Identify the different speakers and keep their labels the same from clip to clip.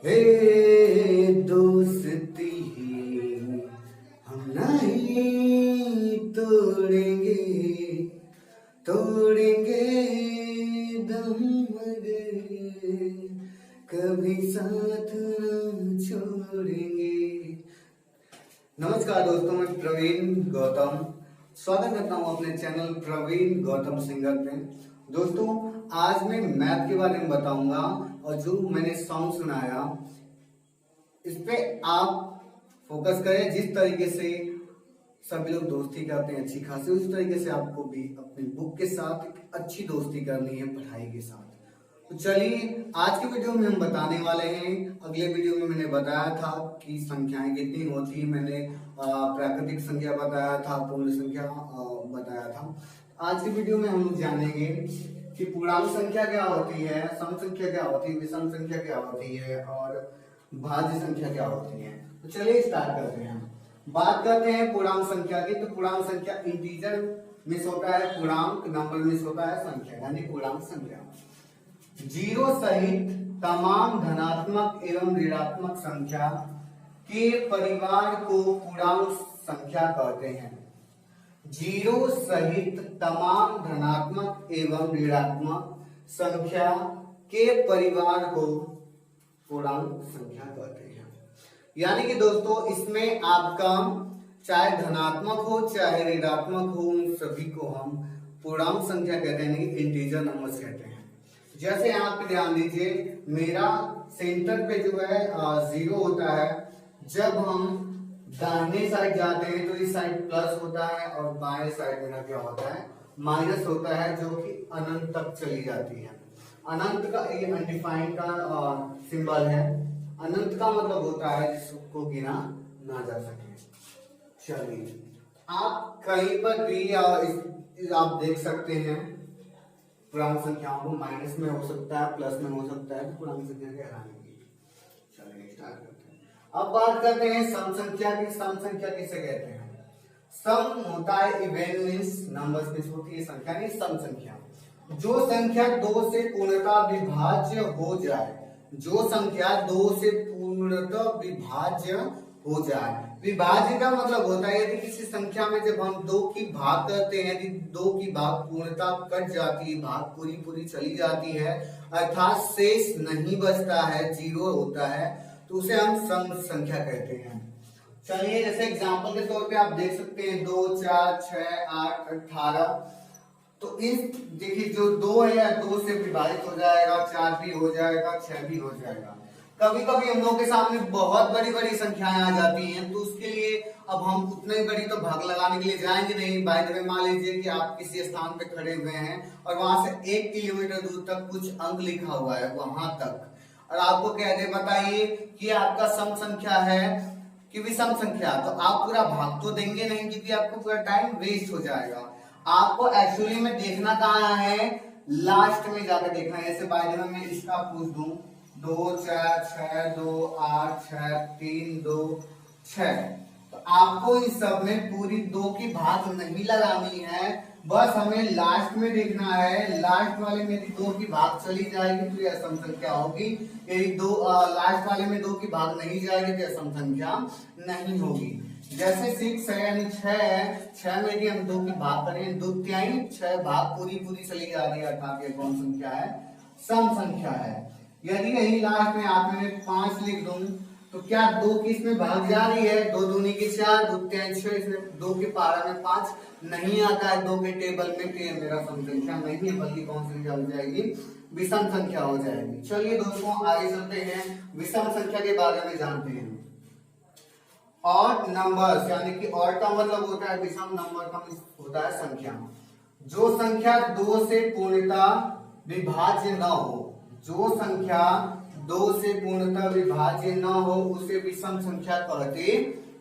Speaker 1: हे दोस्ती हम नहीं तोड़ेंगे, तोड़ेंगे दम मगर कभी साथ न छोड़ेंगे। नमस्कार दोस्तों, मैं प्रवीण गौतम स्वागत करता हूं अपने चैनल प्रवीण गौतम सिंगर पे। दोस्तों, आज मैं मैथ के बारे में बताऊंगा और जो मैंने सॉन्ग सुनाया इस पे आप फोकस करें। जिस तरीके से सभी लोग दोस्ती करते हैं अच्छी खासी, उस तरीके से आपको भी अपनी बुक के साथ एक अच्छी दोस्ती करनी है पढ़ाई के साथ। तो चलिए, आज के वीडियो में हम बताने वाले हैं। अगले वीडियो में मैंने बताया था कि संख्याएं कितनी होती है, मैंने प्राकृतिक संख्या बताया था, पूर्ण संख्या बताया था। आज की वीडियो में हम लोग जानेंगे कि पूर्णांक संख्या क्या होती है, सम संख्या क्या होती है, विषम संख्या क्या होती है और भाज्य संख्या क्या होती है। तो चलिए स्टार्ट करते हैं। बात करते हैं पूर्णांक संख्या की। तो पूर्णांक संख्या इंटीजर मिस होता है, पूर्णांक नंबर मिस होता है, संख्या यानी पूर्णांक संख्या। जीरो सहित तमाम धनात्मक एवं ऋणात्मक संख्या के परिवार को पूर्णांक संख्या कहते हैं। जीरो सहित तमाम धनात्मक एवं ऋणात्मक संख्या के परिवार को पूर्णांक संख्या कहते हैं। यानी कि दोस्तों, इसमें आपका चाहे धनात्मक हो चाहे ऋणात्मक हो, उन सभी को हम पूर्णांक संख्या कहते हैं, इंटीजर नंबर्स कहते हैं। जैसे यहाँ पे ध्यान दीजिए, मेरा सेंटर पे जो है 0 होता है। जब हम दाहिने साइड जाते हैं तो इस साइड प्लस होता है और बाएं साइड मेरा क्या होता है, माइनस होता है, जो कि अनंत तक चली जाती है। अनंत का ये अनडिफाइंड का सिंबल है। अनंत का मतलब होता है जिसको गिना ना जा सके। चलिए, आप कहीं पर भी आप देख सकते हैं पूर्णांक संख्याओं को माइनस में हो सकता है, प्लस में हो सकता है, तो पूर्णांक संख्या कहलाएंगी। चलिए स्टार्ट करते हैं। अब बात करते हैं सम संख्या की। सम संख्या किसे कहते हैं? सम होता है इवन मींस नंबर्स में होती है संख्या, नहीं सम संख्या। जो संख्या 2 से पूर्णतः विभाज्य हो जाए, जो संख्या 2 से पूर्णतः विभाज्य हो जाए। विभाज्य का मतलब होता है यदि किसी संख्या में जब हम 2 की भाग करते हैं, यदि 2 की भाग पूर्णतः कट जाती है, भाग पूरी चली जाती है, अर्थात शेष नहीं बचता है, 0 होता है, तो उसे हम सम संख्या कहते हैं। चलिए, जैसे एग्जांपल के तौर पे आप देख सकते हैं 2, 4, 6, 8, 18। तो इस देखिए, जो 2 है या 2 से विभाजित हो जाएगा, 4 भी हो जाएगा, 6 भी हो जाएगा। कभी कभी हम लोग के सामने बहुत बड़ी बड़ी संख्याएं आ जाती हैं, तो उसके लिए अब हम उतने बड़ी तो भाग लगाने के लिए जाएंगे नहीं। बाय द वे, मान लीजिए कि आप किसी स्थान पे खड़े हुए हैं और वहां से 1 किलोमीटर दूर तक कुछ अंक लिखा हुआ है, वहां तक, और आपको कह दे बताइए कि आपका सम संख्या है कि विषम संख्या, तो आप पूरा भाग तो देंगे नहीं, क्योंकि आपको पूरा टाइम वेस्ट हो जाएगा। आपको एक्चुअली में देखना कहाँ है, लास्ट में जाकर देखना है। जैसे बाय द वे मैं इसका पूछ दूं 2, 4, 6, 2, 8, 6, 3, 2, 6, तो आपको इन सब में पूरी 2 की भाग नहीं लगानी है, बस हमें लास्ट में देखना है। लास्ट वाले में यदि 2 की भाग चली जाएगी तो यह सम संख्या होगी। यदि लास्ट वाले में 2 की भाग नहीं जाएगी तो यह सम संख्या नहीं होगी। जैसे 6 है यानी 6 है, 6 में यदि हम 2 की भाग करें, 2 तिहाई 6 भाग पूरी चली जा रही है, अर्थात ये कौन संख्या है, सम संख्या है। यदि यही लास्ट में आप में 5 लिख दूं तो क्या 2 की इसमें भाग जा रही है, 2 दूनी की 4, 2 तिहाई 6, इसमें 2 के पारा में 5 नहीं आता है 2 के टेबल में, तो ये मेरा सम संख्या नहीं है, बल्कि कौन संख्या हो जाएगी, विषम संख्या हो जाएगी। चलिए दोस्तों, आगे चलते हैं, विषम संख्या के बारे में जानते हैं। ऑड नंबर्स, यानी कि ऑड का मतलब होता है विषम, नंबर का होता है संख्या। जो संख्या 2 से पूर्णतः विभाज्य न हो, जो संख्या 2 से पूर्णतः विभाज्य न हो, उसे विषम संख्या कहते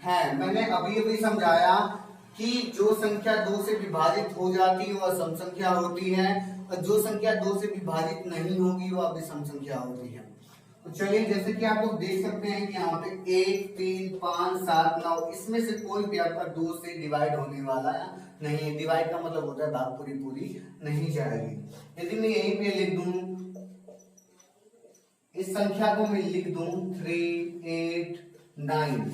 Speaker 1: हैं। मैंने अभी समझाया कि जो संख्या 2 से विभाजित हो जाती है वह सम संख्या होती है, और जो संख्या 2 से विभाजित नहीं होगी वह विषम संख्या होती है। तो चलिए, जैसे कि आप लोग देख सकते हैं कि यहाँ पे 1, 3, 5, 7, 9, इसमें से कोई भी आपका 2 से डिवाइड होने वाला नहीं है। डिवाइड का मतलब होता है भाग पूरी नहीं जाएगी। यदि मैं यहीं पे लिख दूं इस संख्या को मैं लिख दूं 3, 8, 9।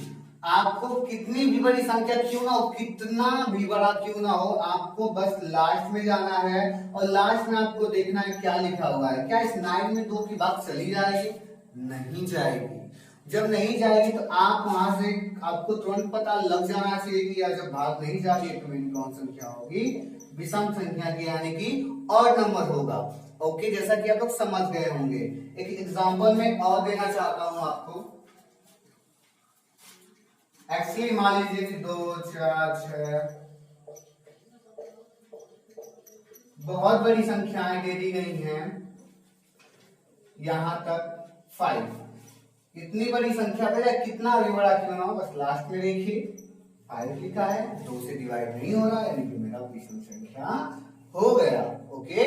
Speaker 1: आपको कितनी भी बड़ी संख्या क्यों ना हो, कितना भी बड़ा क्यों ना हो, आपको बस लास्ट में जाना है और लास्ट में आपको देखना है क्या लिखा हुआ है। क्या इस 9 में 2 की भाग चली जाएगी? नहीं जाएगी। जब नहीं जाएगी तो आप वहां से आपको तुरंत पता लग जाना चाहिए कि यार जब भाग नहीं जा रही है तो मेरी कौन संख्या होगी? विषम संख्या की, यानी कि ऑड नंबर होगा। ओके, जैसा कि आप लोग समझ गए होंगे। एक एग्जांपल में और देना चाहता हूं आपको। एक्चुअली मान लीजिए कि 2, 4, 6 बहुत बड़ी संख्याएं दे दी गई हैं, यहां तक 5। इतनी बड़ी संख्या पे कितना भी बड़ा क्यों ना हो, बस लास्ट में देखिए 5 लिखा है, 2 से डिवाइड नहीं हो रहा है, यानी कि मेरा विषम संख्या हो गया। ओके,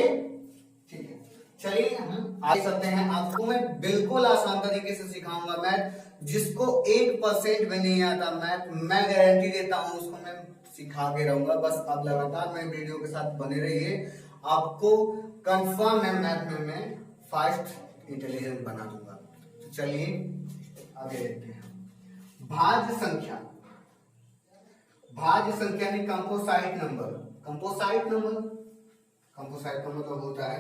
Speaker 1: ठीक है, चलिए हम आगे चलते हैं। आपको मैं बिल्कुल आसान तरीके से सिखाऊंगा मैथ। जिसको 1% में नहीं आता मैथ, मैं गारंटी देता हूं उसको मैं सिखा के रहूंगा। बस आप लगातार मेरे वीडियो के साथ बने रहिए, आपको कंफर्म है मैथ में मैं फास्ट इंटेलिजेंट बना दूंगा। तो चलिए आगे देखते हैं। भाज्य संख्या, भाज्य संख्या यानी composite number. Composite number, composite का मतलब होता है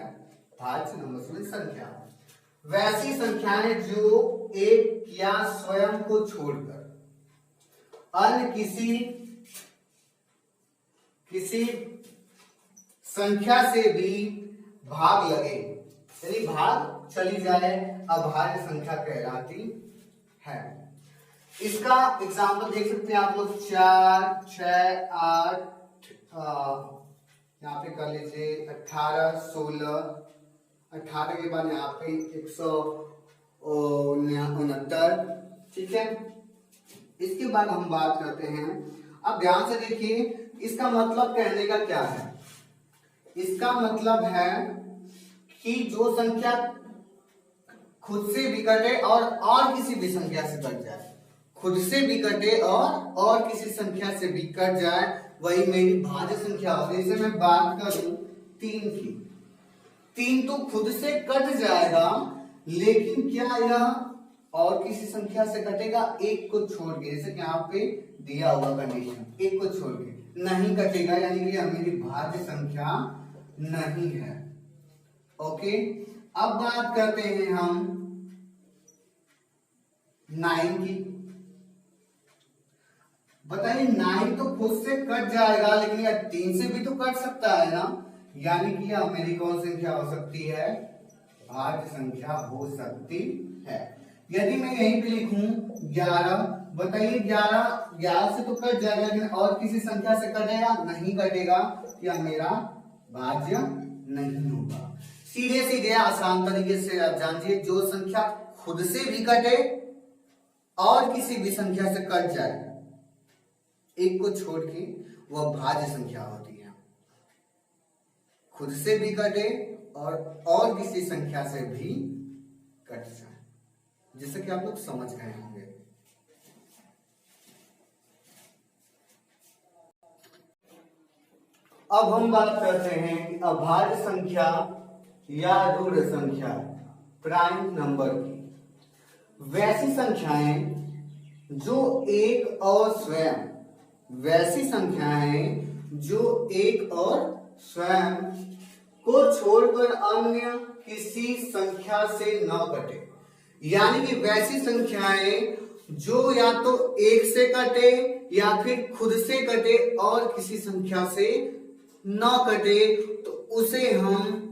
Speaker 1: भाज्य नंबर में संख्या। वैसी संख्याएं जो एक या स्वयं को छोड़कर अन्य किसी संख्या से भी भाग लगे, यानी भाग चली जाए, अभाज्य संख्या कहलाती है। इसका एग्जाम्पल देख सकते हैं आप लोग। 4, 6, 8, यहाँ पे कर लीजिए 18, 16, 18 के बाद यहाँ पे 169। ठीक है, इसके बाद हम बात करते हैं। अब ध्यान से देखिए, इसका मतलब कहने का क्या है? इसका मतलब है कि जो संख्या खुद से भी कटे और किसी भी संख्या से कट जाए, खुद से भी कटे और किसी संख्या से भी कट जाए, वही मेरी भाज्य संख्या होगी। जैसे मैं बात करूं 3 की, 3 तो खुद से कट जाएगा, लेकिन क्या यह और किसी संख्या से कटेगा? एक को छोड़ के, जैसे कि यहाँ पे दिया हुआ कंडीशन, एक को छोड़ के नहीं कटेगा, यानी कि यह मेरी भाज्य संख्या नहीं है। ओके, अब बात करते हैं हम 9 की। बताइए 9 तो खुद से कट जाएगा, लेकिन यह 3 से भी तो कट सकता है ना, यानी कि यह मेरी कौन संख्या हो सकती है? भाज्य संख्या हो सकती है। यदि मैं यहीं पे लिखूं 11, बताइए 11 से तो कट जाएगा, लेकिन और किसी संख्या से कटेगा? नहीं कटेगा, यह मेरा भाज्य नहीं होगा। सीधे सीधे आसान तरीके से आप जानिए, जो संख्या खुद से भी कटे और किसी भी संख्या से कट जाए, एक को छोड़ के, वह भाज्य संख्या होती है। खुद से भी कटे और किसी संख्या से भी कट जाए, जैसे कि आप लोग समझ गए होंगे। अब हम बात करते हैं कि अभाज्य संख्या या ऋण संख्या, प्राइम नंबर की। वैसी संख्याएं जो एक और स्वयं, वैसी संख्याएं जो एक और स्वयं को छोड़कर अन्य किसी संख्या से न कटे, यानी कि वैसी संख्याएं जो या तो एक से कटे या फिर खुद से कटे और किसी संख्या से न कटे, तो उसे हम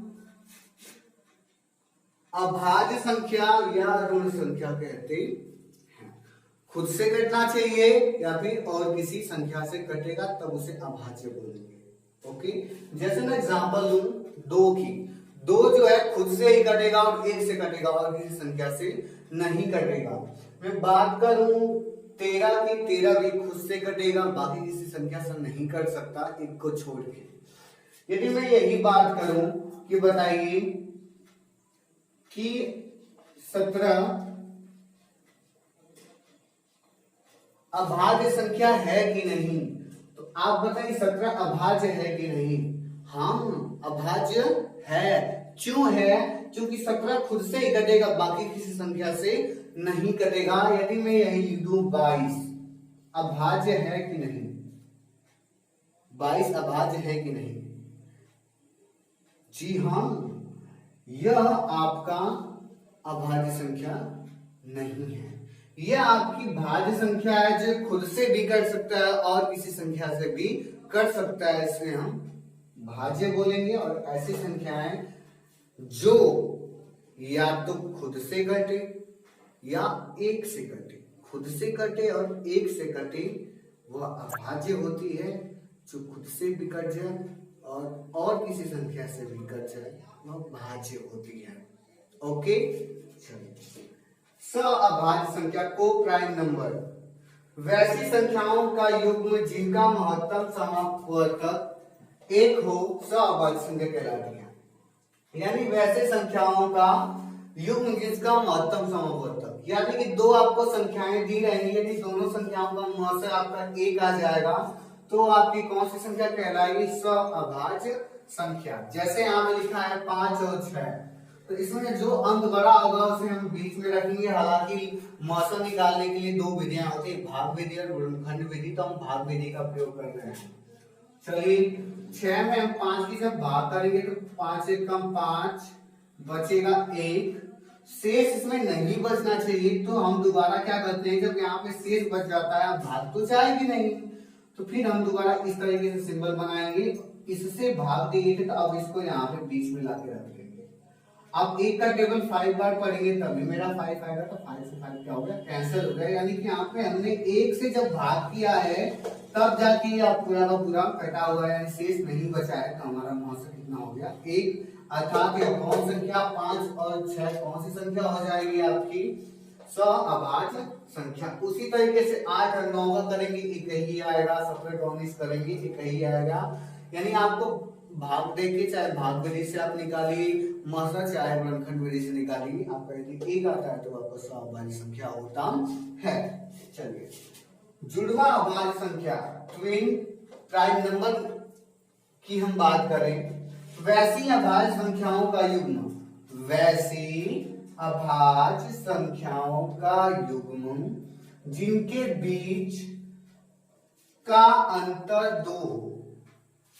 Speaker 1: अभाज्य संख्या या ऋण संख्या कहते हैं। खुद से कटना चाहिए या फिर और किसी संख्या से कटेगा, तब उसे अभाज्य बोलेंगे। ओके, जैसे मैं एग्जांपल दूं 2 की। 2 जो है खुद से ही कटेगा और 1 से कटेगा और किसी संख्या से नहीं कटेगा। मैं बात करूं 13 की, 13 भी खुद से कटेगा, बाकी किसी संख्या से नहीं कट सकता, एक को छोड़ के। यदि मैं यही बात करूं कि बताइए कि 17 अभाज्य संख्या है कि नहीं, तो आप बताइए 17 अभाज्य है कि नहीं? हाँ, अभाज्य है। क्यों है? क्योंकि 17 खुद से ही कटेगा, बाकी किसी संख्या से नहीं कटेगा। यदि मैं यही लिख दूं 22 अभाज्य है कि नहीं, 22 अभाज्य है कि नहीं? जी हाँ, यह आपका अभाज्य संख्या नहीं है, यह आपकी भाज्य संख्या है जो खुद से भी कर सकता है और किसी संख्या से भी कर सकता है, इसमें हम भाज्य बोलेंगे। और ऐसी संख्याएं जो या तो खुद से कटे या एक से कटे, खुद से कटे और एक से कटे, वह अभाज्य होती है। जो खुद से भी कट जाए और किसी संख्या से भी कट जाए, वह भाज्य होती है। ओके, चलिए। अभाज्य संख्या को प्राइम नंबर वैसी संख्याओं का युग्म जिनका महत्तम समवर्तक एक हो, अभाज्य संख्या कहलाती है। यानी वैसे संख्याओं का युग्म जिसका महत्तम समवर्तक, यानी कि दो आपको संख्याएं दी रहेंगी, यदि दोनों संख्याओं का महत्तम आपका एक आ जाएगा तो आपकी कौन सी संख्या कहलाएगी? अभाज्य संख्या। जैसे यहाँ में लिखा है 5 और 6, तो इसमें जो अंक बड़ा होगा उसे हम बीच में रखेंगे। हालांकि महत्तम निकालने के लिए दो विधियां होती है, भाग विधि और गुणनखंड विधि, तो हम भाग विधि का प्रयोग कर रहे हैं। चलिए, 6 में हम 5 की जब भाग करेंगे तो 5 एक कम 5, बचेगा 1, शेष इसमें नहीं बचना चाहिए। तो हम दोबारा क्या करते हैं, जब यहाँ पे शेष बच जाता है, भाग तो जाएगी नहीं, तो फिर हम दोबारा इस तरीके से सिंबल बनाएंगे, इससे भाग देंगे, तो अब इसको यहाँ पे बीच में लाके रख लेंगे। अब 1 का टेबल 5 बार पढ़ेंगे तभी मेरा 5 आएगा, तो 5 से 5 क्या हो गया? कैंसिल हो गया। यानी कि यहाँ पे हमने 1 से जब भाग किया है तब जाके आप पूरा का पूरा कटा हुआ है, यानी शेष नहीं बचा है, तो हमारा महत्तम कितना हो गया? 1। अर्थात यह कौन संख्या 5 और 6 कौन सी संख्या हो जाएगी? आपकी अभाज्य संख्या। उसी तरीके से 8 और 9 का करेंगे, एक ही आएगा। 17 19 करेंगे, एक ही आएगा। यानी आपको भाग देके चाहे भाग विधि से आप निकालिए, महत्तम चाहे गुणनखंड विधि से निकालिए, आपका यदि एक आता है तो आपका अभाज्य संख्या होता है। चलिए, जुड़वा अभाज्य संख्या ट्विन प्राइम नंबर की हम बात करें, वैसी अभाज्य संख्याओं का युग्म, वैसी अभाज्य संख्याओं का युग्म जिनके बीच का अंतर 2 हो,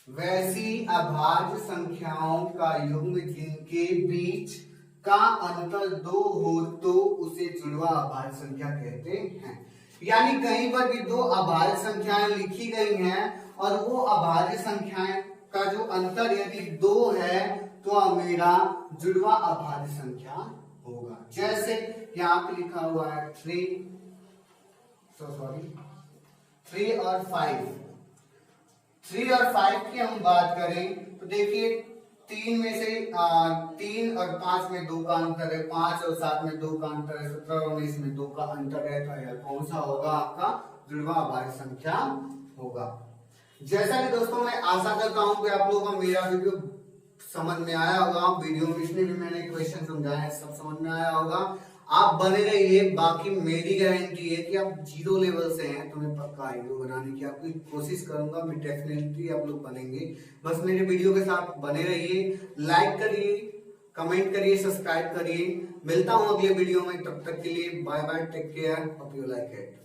Speaker 1: वैसी अभाज्य संख्याओं का युग्म जिनके बीच का अंतर 2 हो तो उसे जुड़वा अभाज्य संख्या कहते हैं। यानी कहीं पर भी 2 अभाज्य संख्याएं लिखी गई हैं और वो अभाज्य संख्याएं का जो अंतर यदि 2 है तो मेरा जुड़वा अभाज्य संख्या होगा। जैसे यहाँ पे लिखा हुआ है 3 और 5। 3 और 5 की हम बात करें तो देखिए 3 में से 3 और 5 में 2 का अंतर है, 5 और 7 में 2 का अंतर है, 17 और 19 में 2 का अंतर है, तो यह कौन सा होगा? आपका जुड़वा अभाज्य संख्या होगा। जैसा कि दोस्तों मैं आशा करता हूं कि आप लोगों को मेरा वीडियो समझ में आया होगा। वीडियो में इसमें भी मैंने क्वेश्चन समझाया है, सब समझ में आया होगा। आप बने रहिए, बाकी मेरी गारंटी है कि आप 0 लेवल से हैं तो मैं पक्का वीडियो बनाने की आपकी कोशिश करूंगा, मैं डेफिनेटली आप लोग बनेंगे। बस मेरे वीडियो के साथ बने रहिए, लाइक करिए, कमेंट करिए, सब्सक्राइब करिए। मिलता हूं अगले वीडियो में, तब तक के लिए bye bye, take care, hope you like it.